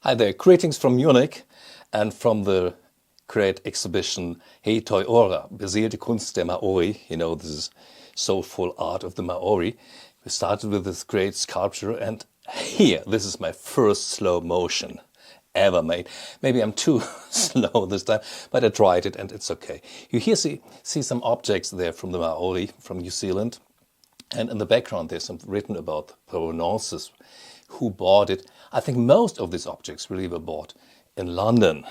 Hi there, greetings from Munich and from the great exhibition Hey Toi Ora, Beseelte Kunst der Maori. You know, this is soulful art of the Maori. We started with this great sculpture, and here, this is my first slow motion ever made. Maybe I'm too slow this time, but I tried it and it's okay. You here see some objects there from the Maori, from New Zealand. And in the background there's some written about provenances, who bought it. I think most of these objects really were bought in London.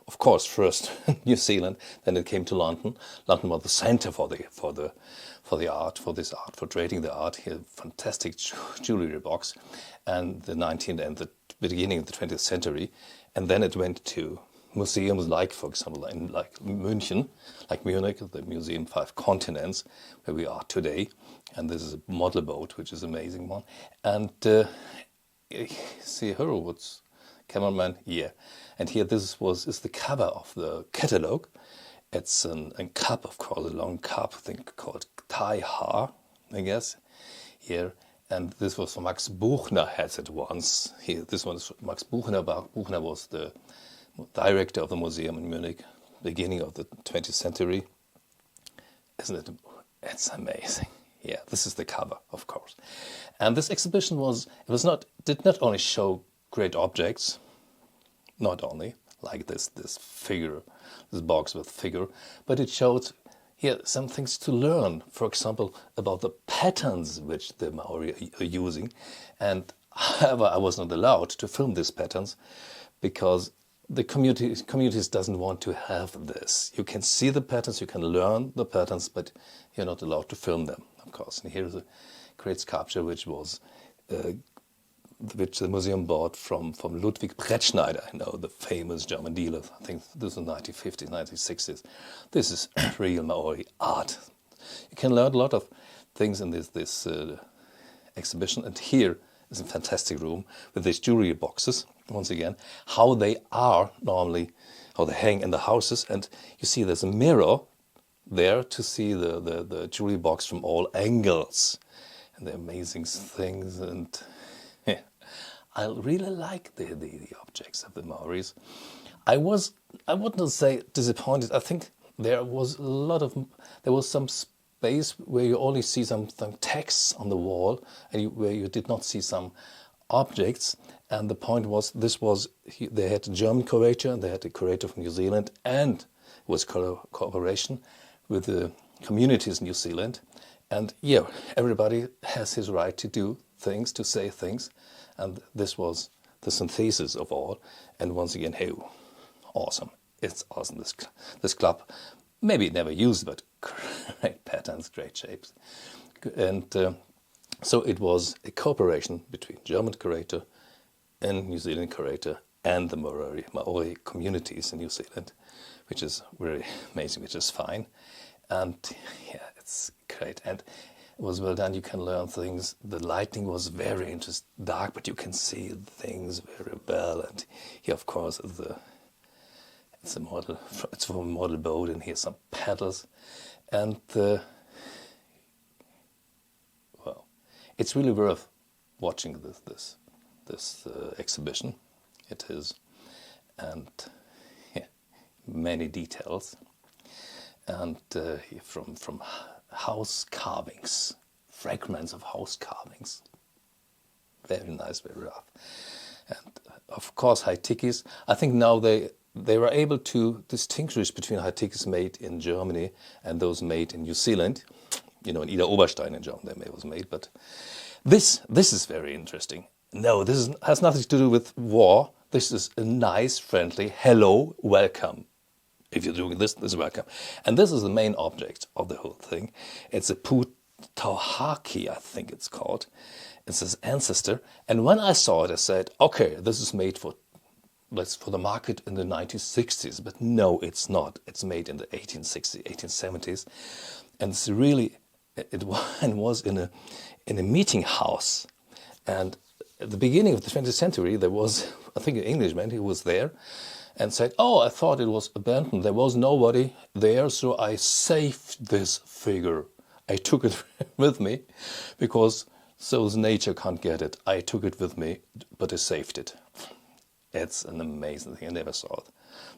Of course, first New Zealand, then it came to London. London was the center for trading the art. Here, fantastic jewelry box, and the 19th and the beginning of the 20th century. And then it went to museums like, for example, in like Munich, the Museum Fünf Kontinente, where we are today. And this is a model boat, which is an amazing one. And see her, what's cameraman? Yeah. And here this is the cover of the catalogue. It's a cup, of course, a long cup, I think called Toi Ora, I guess. Here. And this was from Max Buchner, has it once. Here, this one is Max Buchner. Buchner was the director of the museum in Munich, beginning of the 20th century. Isn't it? It's amazing. Yeah, this is the cover, of course. And this exhibition did not only show great objects, not only like this figure, this box with figure, but it showed here some things to learn. For example, about the patterns which the Maori are using. And however, I was not allowed to film these patterns because the communities doesn't want to have this. You can see the patterns, you can learn the patterns, but you're not allowed to film them, of course. And here's a great sculpture which the museum bought from Ludwig Brettschneider, you know, the famous German dealer. I think this is 1950s, 1960s. This is real Maori art. You can learn a lot of things in this exhibition. And here is a fantastic room with these jewelry boxes. Once again, how they are normally, how they hang in the houses. And you see there's a mirror there to see the jewelry box from all angles. And the amazing things. And yeah, I really like the objects of the Maoris. I wouldn't say disappointed. I think there was some space where you only see some texts on the wall, and where you did not see some objects. And the point was, they had a German curator and they had a curator from New Zealand, and it was cooperation with the communities in New Zealand. And yeah, everybody has his right to do things, to say things. And this was the synthesis of all. And once again, hey, awesome. It's awesome, this club. Maybe never used, but great patterns, great shapes. And so it was a cooperation between German curator and New Zealand curator and the Maori communities in New Zealand, which is really amazing, which is fine. And yeah, it's great. And it was well done. You can learn things. The lighting was very interesting, dark, but you can see things very well. And here, of course, it's from a model boat, and here's some paddles. And well, it's really worth watching this exhibition. It is, and yeah, many details, and from house carvings, fragments of house carvings, very nice, very rough, and of course high tikis. I think now they were able to distinguish between high tikis made in Germany and those made in New Zealand. You know, in Ida Oberstein in Germany they was made, but this is very interesting. No, has nothing to do with war. This is a nice, friendly, hello, welcome. If you're doing this is welcome. And this is the main object of the whole thing. It's a Putauhaki, I think it's called. It's his ancestor. And when I saw it, I said, okay, this is made for the market in the 1960s. But no, it's not. It's made in the 1860s, 1870s. And it's really, it was in a meeting house. And at the beginning of the 20th century, there was, I think, an Englishman who was there and said, oh, I thought it was abandoned. There was nobody there, so I saved this figure. I took it with me because so nature can't get it. I took it with me, but I saved it. It's an amazing thing. I never saw it.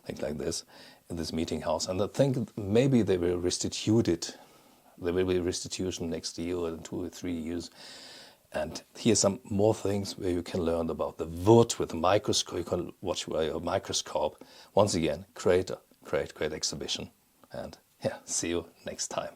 Things like this in this meeting house. And I think maybe they will restitute it. There will be restitution next year or in 2 or 3 years. And here's some more things where you can learn about the wood with a microscope. You can watch by a microscope. Once again, great exhibition. And yeah, see you next time.